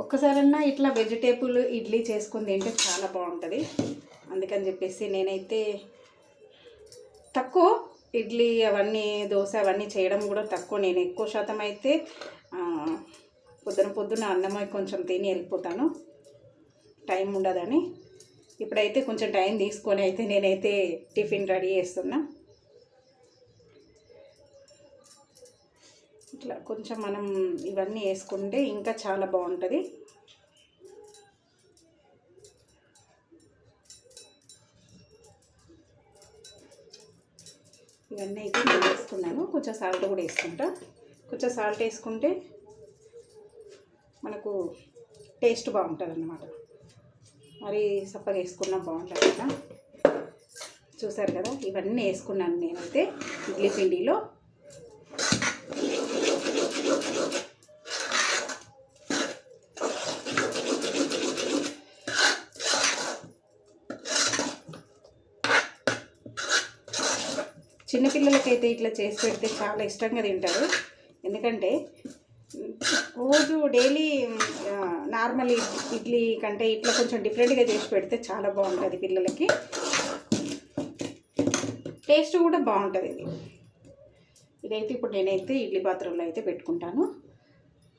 ఒక్కసారన్నా ఇట్లా వెజిటేబుల్ ఇడ్లీ చేసుకుని తింటే చాలా బాగుంటుంది. అందుకని చెప్పేసి నేనైతే తక్కువ ఇడ్లీ అవన్నీ దోశ అవన్నీ చేయడం కూడా తక్కువ. నేను ఎక్కువ శాతం అయితే పొద్దున అన్నం కొంచెం తిని వెళ్ళిపోతాను, టైం ఉండదని. ఇప్పుడైతే కొంచెం టైం తీసుకొని అయితే నేనైతే టిఫిన్ రెడీ చేస్తున్నా. ఇట్లా కొంచెం మనం ఇవన్నీ వేసుకుంటే ఇంకా చాలా బాగుంటుంది. ఇవన్నీ అయితే నేను వేసుకున్నాను. కొంచెం సాల్ట్ కూడా వేసుకుంటా. కొంచెం సాల్ట్ వేసుకుంటే మనకు టేస్ట్ బాగుంటుంది అన్నమాట. మరి సప్పగా వేసుకున్నా బాగుంటుంది కదా. చూసారు కదా, ఇవన్నీ వేసుకున్నాను నేనైతే ఇడ్లీ పిండిలో. చిన్నపిల్లలకైతే ఇట్లా చేసి పెడితే చాలా ఇష్టంగా తింటారు. ఎందుకంటే రోజు డైలీ నార్మల్ ఇడ్లీ కంటే ఇట్లా కొంచెం డిఫరెంట్గా చేసి పెడితే చాలా బాగుంటుంది పిల్లలకి. టేస్ట్ కూడా బాగుంటుంది ఇదైతే ఇప్పుడు నేనైతే ఇడ్లీ పాత్రలో అయితే పెట్టుకుంటాను.